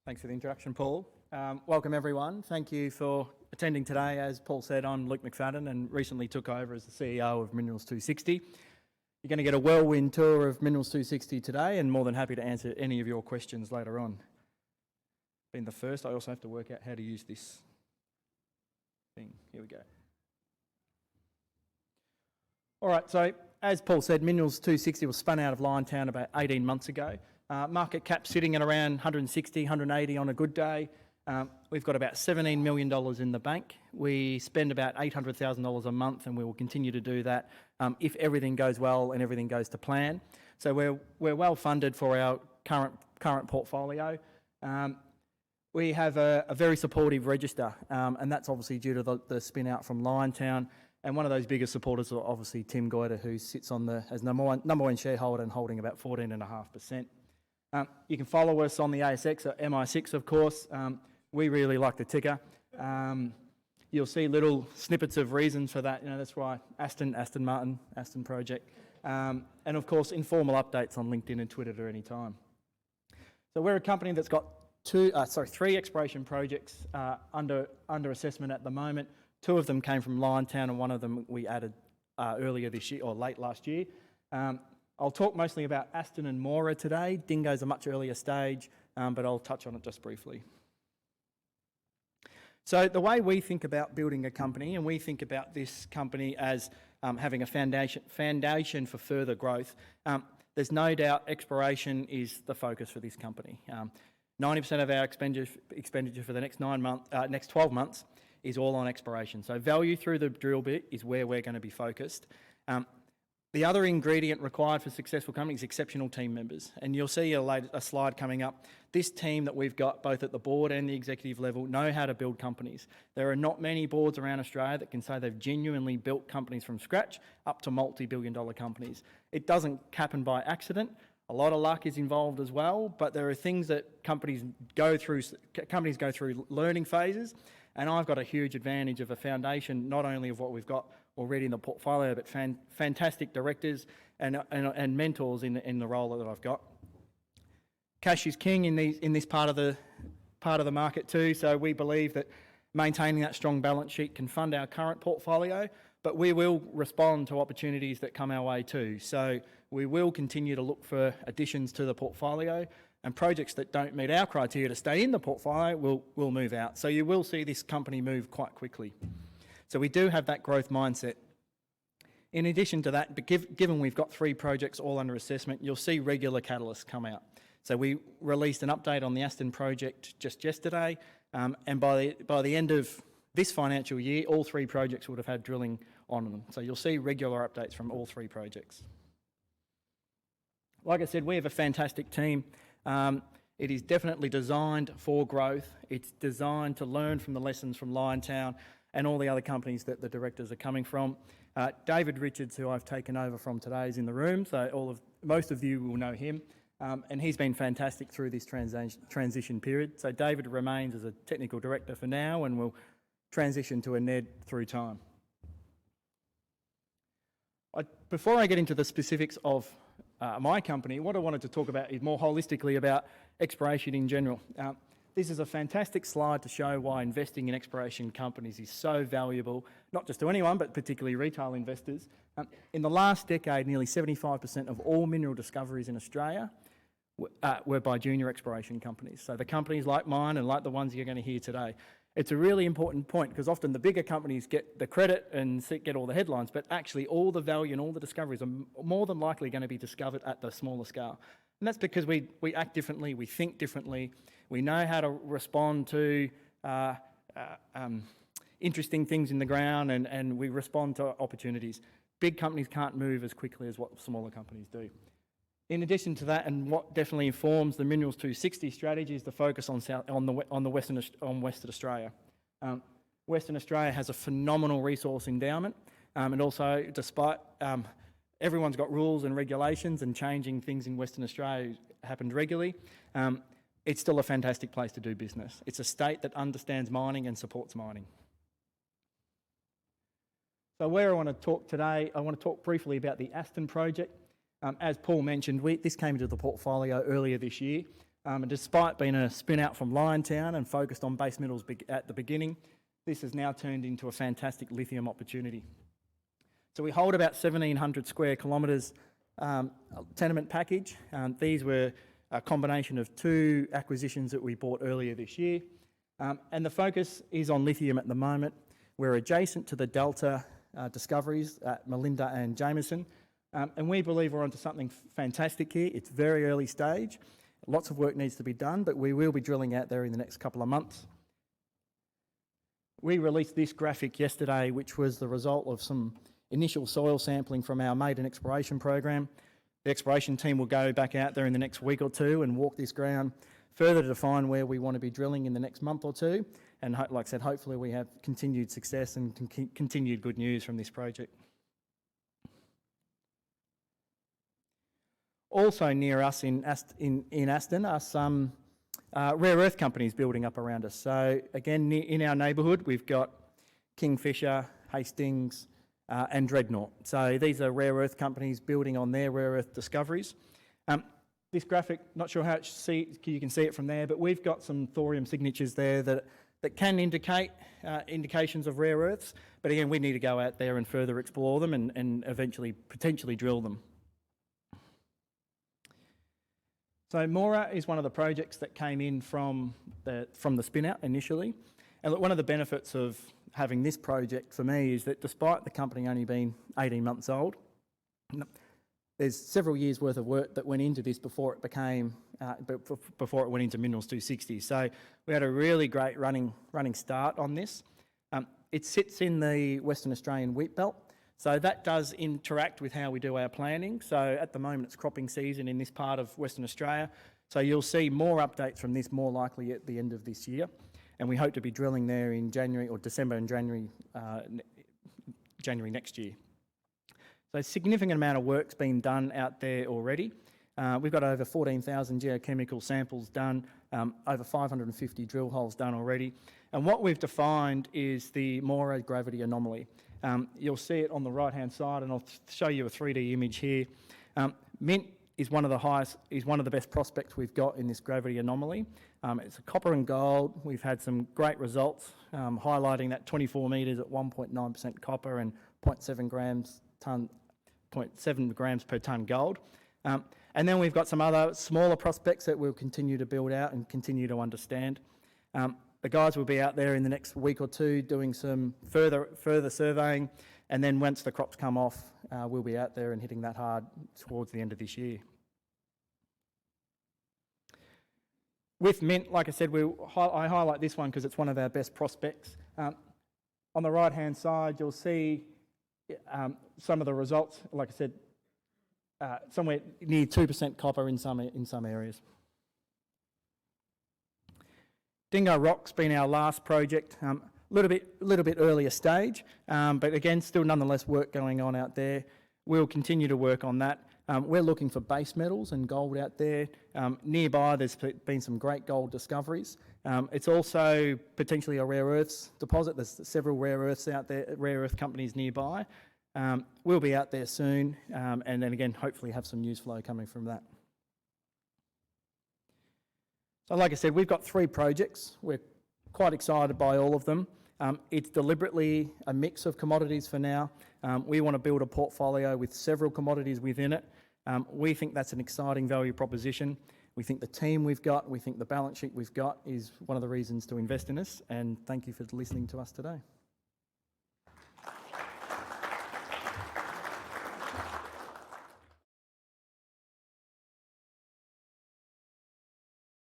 Thanks for the introduction, Paul. Welcome everyone. Thank you for attending today. As Paul said, I'm Luke McFadden and recently took over as the CEO of Minerals 260. You're going to get a whirlwind tour of Minerals 260 today and more than happy to answer any of your questions later on. Being the first, I also have to work out how to use this thing. Here we go. All right, so as Paul said, Minerals 260 was spun out of Liontown about 18 months ago. Market cap sitting at around 160, 180 on a good day. We've got about $17 million in the bank. We spend about $800,000 a month and we will continue to do that if everything goes well and everything goes to plan. So we're well funded for our current portfolio. We have a very supportive register and that's obviously due to the spin out from Liontown. And one of those biggest supporters is obviously Tim Goyder, who sits on as number one shareholder and holding about 14.5%. You can follow us on the ASX at MI6, of course. We really like the ticker. You'll see little snippets of reasons for that. You know, that's why Aston Martin, Aston Project. And of course, informal updates on LinkedIn and Twitter at any time. So we're a company that's got three exploration projects under assessment at the moment. Two of them came from Liontown and one of them we added earlier this year or late last year. I'll talk mostly about Aston and Maura today. Dingo's a much earlier stage, but I'll touch on it just briefly. So the way we think about building a company, and we think about this company as having a foundation for further growth, there's no doubt exploration is the focus for this company. 90% of our expenditure for the next 12 months is all on exploration. So value through the drill bit is where we're going to be focused. The other ingredient required for successful companies is exceptional team members. And you'll see a slide coming up. This team that we've got, both at the board and the executive level, know how to build companies. There are not many boards around Australia that can say they've genuinely built companies from scratch up to multi-billion-dollar companies. It doesn't happen by accident. A lot of luck is involved as well, but there are things that companies go through learning phases. And I've got a huge advantage of a foundation, not only of what we've got already in the portfolio, but fantastic directors and mentors in the role that I've got. Cash is king in this part of the market too. So we believe that maintaining that strong balance sheet can fund our current portfolio, but we will respond to opportunities that come our way too. So we will continue to look for additions to the portfolio, and projects that don't meet our criteria to stay in the portfolio will move out. So you will see this company move quite quickly. So we do have that growth mindset. In addition to that, but given we've got 3 projects all under assessment, you'll see regular catalysts come out. So we released an update on the Aston Project just yesterday, and by the end of this financial year, all 3 projects would have had drilling on them. So you'll see regular updates from all 3 projects. Like I said, we have a fantastic team. It is definitely designed for growth. It's designed to learn from the lessons from Liontown and all the other companies that the directors are coming from. David Richards, who I've taken over from today, is in the room, so most of you will know him, and he's been fantastic through this transition period. So David remains as a technical director for now and will transition to a NED through time. Before I get into the specifics of my company, what I wanted to talk about is more holistically about exploration in general. This is a fantastic slide to show why investing in exploration companies is so valuable, not just to anyone, but particularly retail investors. In the last decade, nearly 75% of all mineral discoveries in Australia were by junior exploration companies. So the companies like mine and like the ones you're going to hear today. It's a really important point because often the bigger companies get the credit and get all the headlines, but actually all the value and all the discoveries are more than likely going to be discovered at the smaller scale. And that's because we act differently, we think differently, we know how to respond to interesting things in the ground and we respond to opportunities. Big companies can't move as quickly as what smaller companies do. In addition to that, and what definitely informs the Minerals 260 strategy is the focus on Western Australia. Western Australia has a phenomenal resource endowment, and also despite everyone's got rules and regulations and changing things in Western Australia happened regularly, it's still a fantastic place to do business. It's a state that understands mining and supports mining. So where I want to talk today, I want to talk briefly about the Aston Project. As Paul mentioned, this came into the portfolio earlier this year. And despite being a spin-out from Liontown and focused on base metals at the beginning, this has now turned into a fantastic lithium opportunity. So we hold about 1,700 square kilometres tenement package. These were a combination of 2 acquisitions that we bought earlier this year. And the focus is on lithium at the moment. We're adjacent to the Delta discoveries at Melinda and Jameson. And we believe we're onto something fantastic here. It's very early stage. Lots of work needs to be done, but we will be drilling out there in the next couple of months. We released this graphic yesterday, which was the result of some initial soil sampling from our maiden exploration program. The exploration team will go back out there in the next week or 2 and walk this ground further to define where we want to be drilling in the next month or 2. And like I said, hopefully we have continued success and continued good news from this project. Also near us in Aston are some rare earth companies building up around us. So again, in our neighbourhood, we've got Kingfisher, Hastings and Dreadnought. So these are rare earth companies building on their rare earth discoveries. This graphic, not sure how you can see it from there, but we've got some thorium signatures there that can indicate indications of rare earths. But again, we need to go out there and further explore them and eventually potentially drill them. So Maura is one of the projects that came in from the spin-out initially. And look, one of the benefits of having this project for me is that despite the company only being 18 months old, there's several years worth of work that went into this before it became, before it went into Minerals 260. So we had a really great running start on this. It sits in the Western Australian wheat belt. So that does interact with how we do our planning. So at the moment it's cropping season in this part of Western Australia. So you'll see more updates from this more likely at the end of this year. And we hope to be drilling there in January or December and January next year. So a significant amount of work's been done out there already. We've got over 14,000 geochemical samples done, over 550 drill holes done already. And what we've defined is the Maura gravity anomaly. You'll see it on the right-hand side, and I'll show you a 3D image here. Mint is one of the best prospects we've got in this gravity anomaly. It's a copper and gold. We've had some great results, highlighting that 24 metres at 1.9% copper and 0.7 grams per tonne gold. And then we've got some other smaller prospects that we'll continue to build out and continue to understand. The guys will be out there in the next week or 2 doing some further surveying, and then once the crops come off, we'll be out there and hitting that hard towards the end of this year. With Mint, like I said, I highlight this one because it's one of our best prospects. On the right-hand side, you'll see some of the results. Like I said, somewhere near 2% copper in some areas. Dingo Rock's been our last project, a little bit earlier stage, but again, still nonetheless work going on out there. We'll continue to work on that. We're looking for base metals and gold out there. Nearby, there's been some great gold discoveries. It's also potentially a rare earths deposit. There's several rare earths out there, rare earth companies nearby. We'll be out there soon, and then again, hopefully have some news flow coming from that. So like I said, we've got 3 projects. We're quite excited by all of them. It's deliberately a mix of commodities for now. We want to build a portfolio with several commodities within it. We think that's an exciting value proposition. We think the team we've got, we think the balance sheet we've got is one of the reasons to invest in us, and thank you for listening to us today.